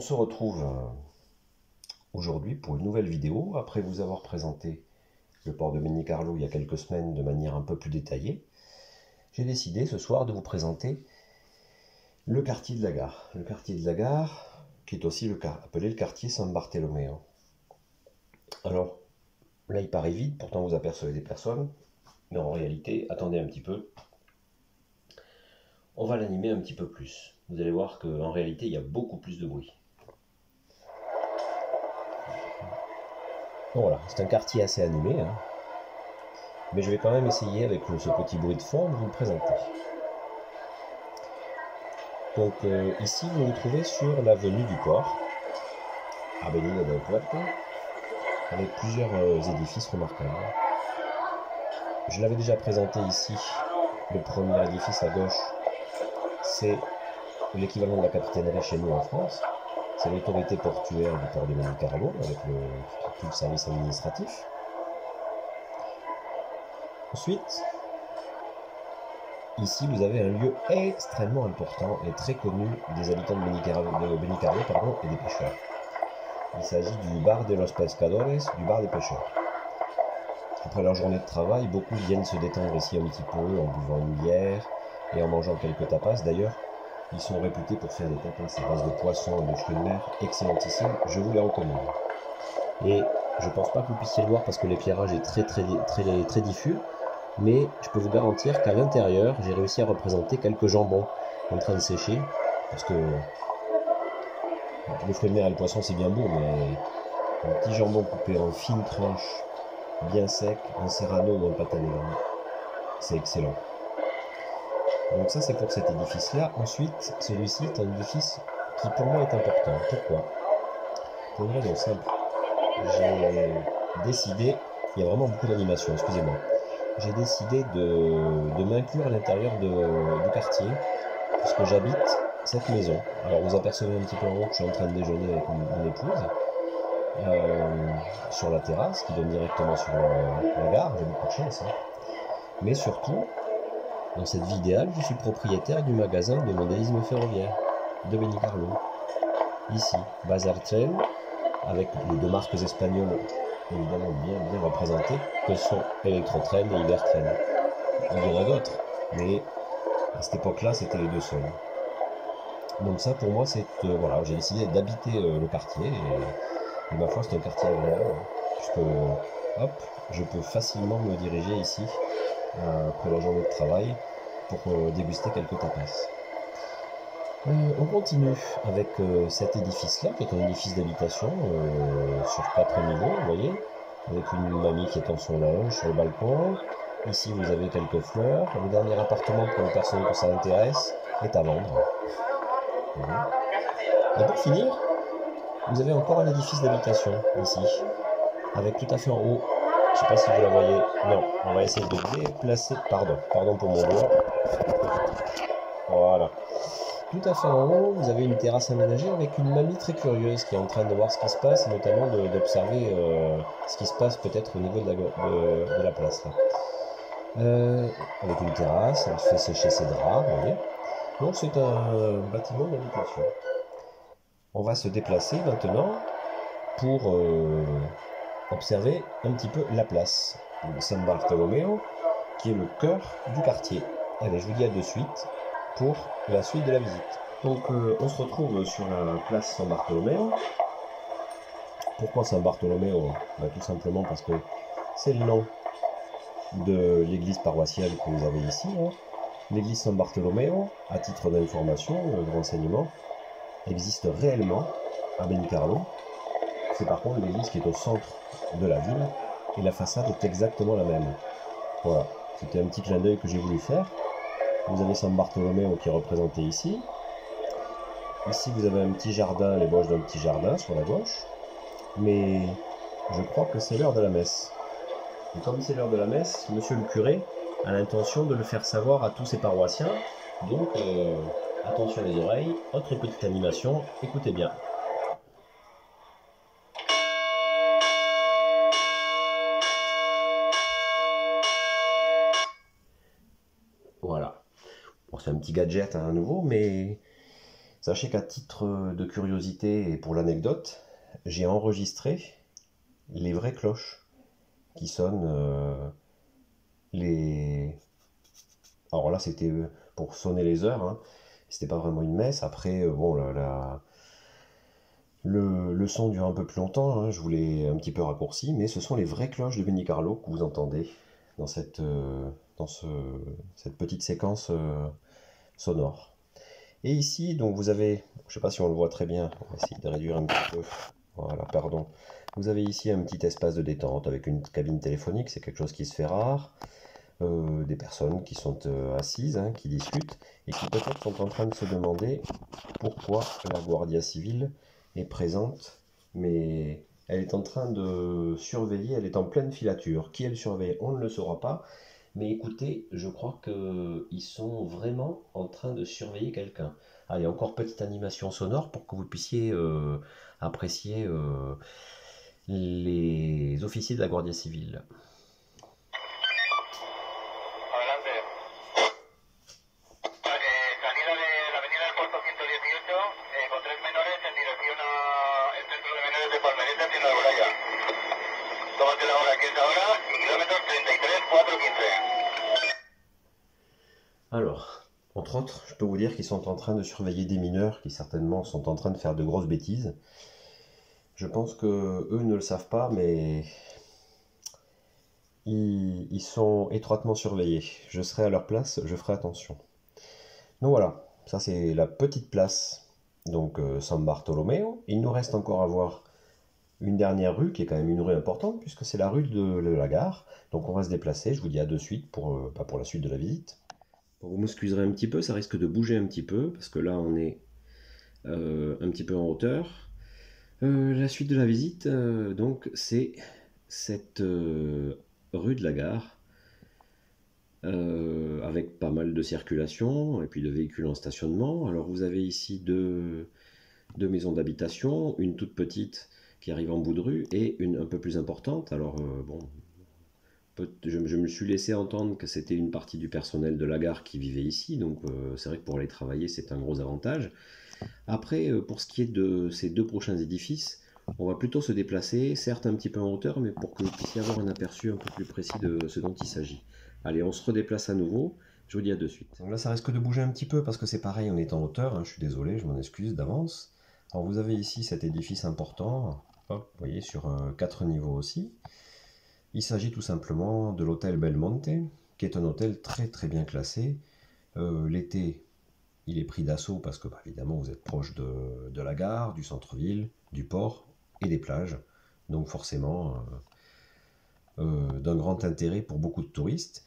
se retrouve aujourd'hui pour une nouvelle vidéo. Après vous avoir présenté le port de Benicarló il y a quelques semaines de manière un peu plus détaillée, j'ai décidé ce soir de vous présenter le quartier de la gare. Le quartier de la gare, qui est aussi appelé le quartier San Bartolomeo. Alors, là il paraît vide, pourtant vous apercevez des personnes, mais en réalité, attendez un petit peu, on va l'animer un petit peu plus. Vous allez voir qu'en réalité, il y a beaucoup plus de bruit. Donc voilà, c'est un quartier assez animé, hein. Mais je vais quand même essayer, avec ce petit bruit de fond, de vous le présenter. Donc ici, vous vous trouvez sur l'avenue du port, Avenida del Puerto, avec plusieurs édifices remarquables. Je l'avais déjà présenté ici, le premier édifice à gauche, c'est l'équivalent de la capitainerie chez nous en France. C'est l'autorité portuaire du port de Benicarló, avec tout le service administratif. Ensuite, ici vous avez un lieu extrêmement important et très connu des habitants de Benicarló et des pêcheurs. Il s'agit du bar de los pescadores, du bar des pêcheurs. Après leur journée de travail, beaucoup viennent se détendre ici un petit peu en buvant une bière et en mangeant quelques tapas. D'ailleurs, ils sont réputés pour faire des tapas à base de poissons et de fruits de mer excellentissimes, je vous les recommande. Et je pense pas que vous puissiez le voir parce que l'éclairage est très diffus, mais je peux vous garantir qu'à l'intérieur, j'ai réussi à représenter quelques jambons en train de sécher, parce que les fruits de mer et le poisson c'est bien beau, mais un petit jambon coupé en fines tranches, bien sec, un serrano ou un patanegrano, c'est excellent. Donc ça c'est pour cet édifice-là. Ensuite, celui-ci est un édifice qui pour moi est important. Pourquoi? Pour une raison simple. J'ai décidé, il y a vraiment beaucoup d'animation, excusez-moi. J'ai décidé de m'inclure à l'intérieur du quartier, puisque j'habite cette maison. Alors vous apercevez un petit peu en haut que je suis en train de déjeuner avec mon épouse, sur la terrasse qui donne directement sur la gare, j'ai beaucoup de chance. Hein. Mais surtout, dans cette vie idéale, je suis propriétaire du magasin de modélisme ferroviaire de Benicarló. Ici, Bazar Tren, avec les deux marques espagnoles évidemment bien représentées, que sont Electrotren et Ibertren. Il y en a d'autres, mais à cette époque-là, c'était les deux seuls. Donc ça, pour moi, c'est voilà, j'ai décidé d'habiter le quartier et ma foi, c'est un quartier agréable, puisque hop, je peux facilement me diriger ici après la journée de travail pour déguster quelques tapas. On continue avec cet édifice-là, qui est un édifice d'habitation sur 4 niveaux, vous voyez, avec une mamie qui étend son linge sur le balcon. Ici, vous avez quelques fleurs. Le dernier appartement, pour les personnes que ça intéresse, est à vendre. Voilà. Et pour finir, vous avez encore un édifice d'habitation ici, avec tout à fait en haut. Je ne sais pas si vous la voyez. Non, on va essayer de déplacer. Pardon pour mon doigt. Voilà. Tout à fait en haut, vous avez une terrasse aménagée avec une mamie très curieuse qui est en train de voir ce qui se passe, et notamment d'observer ce qui se passe peut-être au niveau de la place. Là. Avec une terrasse, elle fait sécher ses draps, vous voyez. Donc c'est un bâtiment d'habitation. On va se déplacer maintenant pour observer un petit peu la place de San Bartolomeo, qui est le cœur du quartier. Allez, je vous dis à de suite pour la suite de la visite. Donc on se retrouve sur la place San Bartolomeo. Pourquoi San Bartolomeo? Tout simplement parce que c'est le nom de l'église paroissiale que vous avez ici. Hein. L'église San Bartolomeo, à titre d'information, de renseignement, existe réellement à Benicarló. C'est par contre l'église qui est au centre de la ville et la façade est exactement la même. Voilà, c'était un petit clin d'œil que j'ai voulu faire. Vous avez San Bartolomeo qui est représenté ici. Ici vous avez un petit jardin, l'ébauche d'un petit jardin sur la gauche. Mais je crois que c'est l'heure de la messe. Et comme c'est l'heure de la messe, monsieur le curé a l'intention de le faire savoir à tous ses paroissiens. Donc attention les oreilles, autre petite animation, écoutez bien. Voilà. Bon, c'est un petit gadget à nouveau, mais Sachez qu'à titre de curiosité et pour l'anecdote, j'ai enregistré les vraies cloches qui sonnent les... Alors là, c'était pour sonner les heures, hein. C'était pas vraiment une messe. Après, bon, le son dure un peu plus longtemps, hein. Je vous l'ai un petit peu raccourci, mais ce sont les vraies cloches de Benicarló que vous entendez dans cette petite séquence sonore. Et ici, donc vous avez, je ne sais pas si on le voit très bien, on va essayer de réduire un petit peu. Voilà, pardon. Vous avez ici un petit espace de détente avec une cabine téléphonique, c'est quelque chose qui se fait rare. Des personnes qui sont assises, hein, qui discutent, et qui peut-être sont en train de se demander pourquoi la Guardia Civile est présente, mais elle est en train de surveiller, elle est en pleine filature. Qui elle surveille, on ne le saura pas. Mais écoutez, je crois qu'ils sont vraiment en train de surveiller quelqu'un. Allez, encore petite animation sonore pour que vous puissiez apprécier les officiers de la Guardia Civile. Alors, entre autres, je peux vous dire qu'ils sont en train de surveiller des mineurs qui certainement sont en train de faire de grosses bêtises. Je pense que eux ne le savent pas, mais ils sont étroitement surveillés. Je serai à leur place, je ferai attention. Donc voilà, ça c'est la petite place, donc San Bartolomeo. Il nous reste encore à voir une dernière rue, qui est quand même une rue importante, puisque c'est la rue de la gare. Donc on va se déplacer, je vous dis à de suite pour la suite de la visite. Bon, vous m'excuserez un petit peu, ça risque de bouger un petit peu, parce que là on est un petit peu en hauteur. La suite de la visite, donc c'est cette rue de la gare, avec pas mal de circulation, et puis de véhicules en stationnement. Alors vous avez ici deux maisons d'habitation, une toute petite qui arrive en bout de rue, et une un peu plus importante. Alors bon, je me suis laissé entendre que c'était une partie du personnel de la gare qui vivait ici, donc c'est vrai que pour aller travailler c'est un gros avantage. Après, pour ce qui est de ces deux prochains édifices, on va plutôt se déplacer, certes un petit peu en hauteur, mais pour que vous puissiez avoir un aperçu un peu plus précis de ce dont il s'agit. Allez, on se redéplace à nouveau, je vous dis à de suite. Donc là ça risque de bouger un petit peu parce que c'est pareil, on est en hauteur, hein, je suis désolé, je m'en excuse d'avance. Alors vous avez ici cet édifice important, hop, vous voyez, sur 4 niveaux aussi. Il s'agit tout simplement de l'hôtel Belmonte, qui est un hôtel très très bien classé. L'été, il est pris d'assaut parce que, bah, évidemment, vous êtes proche de la gare, du centre-ville, du port et des plages. Donc forcément, d'un grand intérêt pour beaucoup de touristes.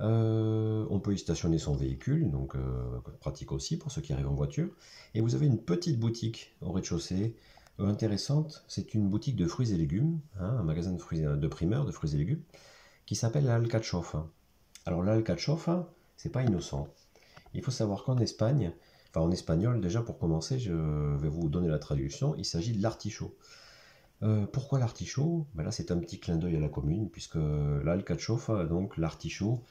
On peut y stationner son véhicule, donc pratique aussi pour ceux qui arrivent en voiture. Et vous avez une petite boutique au rez-de-chaussée, intéressante. C'est une boutique de fruits et légumes, hein, un magasin de primeurs de fruits et légumes, qui s'appelle l'Alcachofa. Alors l'Alcachofa, c'est pas innocent. Il faut savoir qu'en Espagne, enfin en espagnol déjà pour commencer, je vais vous donner la traduction, il s'agit de l'artichaut. Pourquoi l'artichaut? Ben là c'est un petit clin d'œil à la commune, puisque l'Alcachofa, donc l'artichaut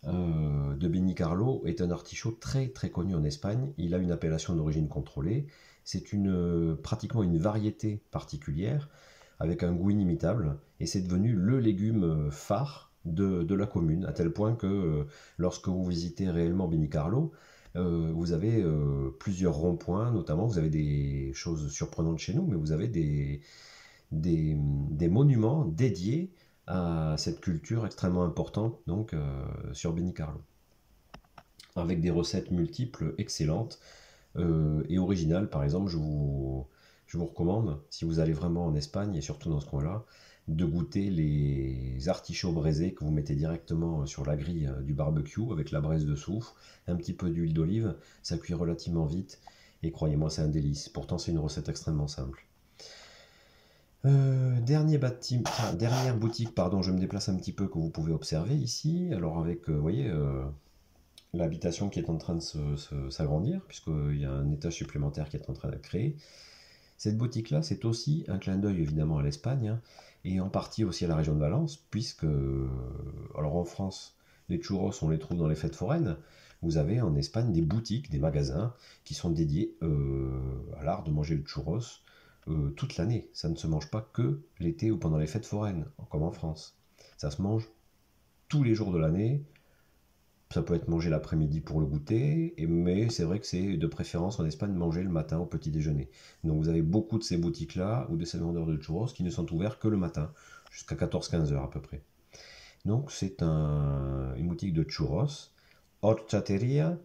de Benicarló, est un artichaut très très connu en Espagne. Il a une appellation d'origine contrôlée. C'est pratiquement une variété particulière, avec un goût inimitable, et c'est devenu le légume phare de la commune, à tel point que lorsque vous visitez réellement Benicarló, vous avez plusieurs ronds-points, notamment vous avez des choses surprenantes chez nous, mais vous avez des monuments dédiés à cette culture extrêmement importante donc sur Benicarló, avec des recettes multiples excellentes et originales. Par exemple, je vous recommande, si vous allez vraiment en Espagne et surtout dans ce coin-là, de goûter les artichauts braisés que vous mettez directement sur la grille du barbecue avec la braise dessous, un petit peu d'huile d'olive, ça cuit relativement vite et croyez-moi c'est un délice. Pourtant c'est une recette extrêmement simple. Dernière boutique, pardon, je me déplace un petit peu, que vous pouvez observer ici. Alors avec, vous voyez, l'habitation qui est en train de s'agrandir, puisqu'il y a un étage supplémentaire qui est en train d'être créé. Cette boutique-là, c'est aussi un clin d'œil évidemment à l'Espagne, hein, et en partie aussi à la région de Valence, puisque, alors en France, les churros, on les trouve dans les fêtes foraines. vous avez en Espagne des boutiques, des magasins qui sont dédiés à l'art de manger le churros toute l'année. Ça ne se mange pas que l'été ou pendant les fêtes foraines, comme en France. Ça se mange tous les jours de l'année. Ça peut être mangé l'après-midi pour le goûter, mais c'est vrai que c'est de préférence en Espagne manger le matin au petit déjeuner. Donc vous avez beaucoup de ces boutiques-là ou de ces vendeurs de churros qui ne sont ouverts que le matin, jusqu'à 14-15 heures à peu près. Donc c'est une boutique de churros, horchateria,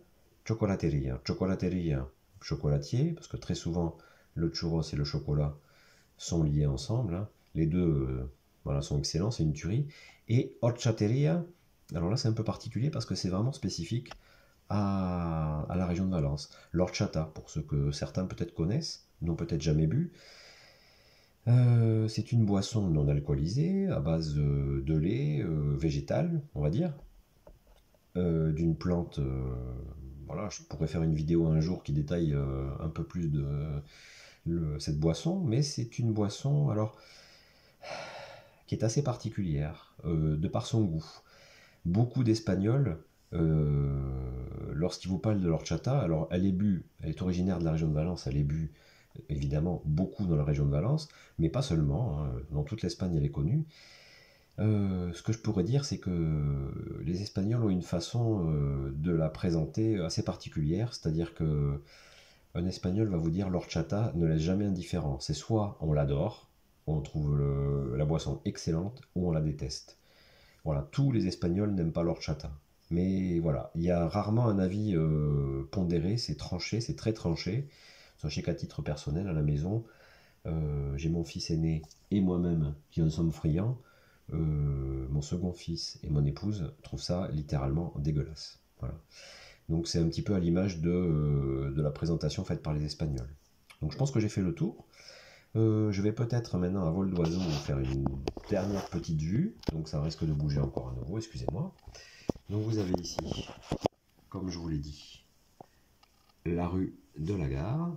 chocolateria. Chocolateria, chocolatier, parce que très souvent le churros et le chocolat sont liés ensemble, hein. Les deux voilà, sont excellents, c'est une tuerie. Et horchateria, alors là c'est un peu particulier parce que c'est vraiment spécifique à la région de Valence. L'horchata, pour ceux que certains peut-être connaissent, n'ont peut-être jamais bu, c'est une boisson non alcoolisée à base de lait végétal, on va dire, d'une plante. Voilà, je pourrais faire une vidéo un jour qui détaille un peu plus de cette boisson, mais c'est une boisson alors qui est assez particulière de par son goût. Beaucoup d'Espagnols, lorsqu'ils vous parlent de l'horchata, alors elle est originaire de la région de Valence, elle est bue évidemment beaucoup dans la région de Valence, mais pas seulement, hein, dans toute l'Espagne elle est connue. Ce que je pourrais dire, c'est que les Espagnols ont une façon de la présenter assez particulière, c'est-à-dire que un Espagnol va vous dire l'horchata ne laisse jamais indifférent. C'est soit on l'adore, on trouve la boisson excellente, ou on la déteste. Voilà, tous les Espagnols n'aiment pas l'horchata. Mais voilà, il y a rarement un avis pondéré, c'est tranché, c'est très tranché. Sachez qu'à titre personnel, à la maison, j'ai mon fils aîné et moi-même qui en sommes friands. Mon second fils et mon épouse trouvent ça littéralement dégueulasse. Voilà. Donc c'est un petit peu à l'image de la présentation faite par les Espagnols. Donc je pense que j'ai fait le tour. Je vais peut-être maintenant à vol d'oiseau faire une dernière petite vue. Donc ça risque de bouger encore à nouveau, excusez-moi. Donc vous avez ici, comme je vous l'ai dit, la rue de la Gare.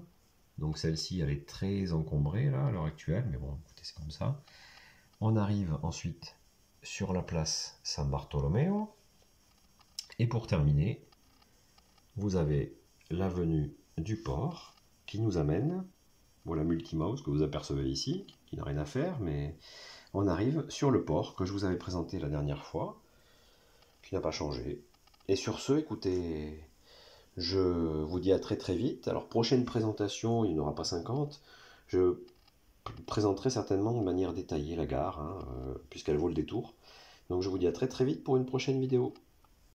Donc celle-ci, elle est très encombrée là à l'heure actuelle, mais bon, écoutez, c'est comme ça. On arrive ensuite sur la place San Bartolomeo. Et pour terminer, vous avez l'avenue du Port qui nous amène, voilà Multimouse que vous apercevez ici, qui n'a rien à faire, mais on arrive sur le port que je vous avais présenté la dernière fois, qui n'a pas changé. Et sur ce, écoutez, je vous dis à très très vite. Alors prochaine présentation, il n'y en aura pas 50, je présenterai certainement de manière détaillée la gare, hein, puisqu'elle vaut le détour. Donc je vous dis à très très vite pour une prochaine vidéo.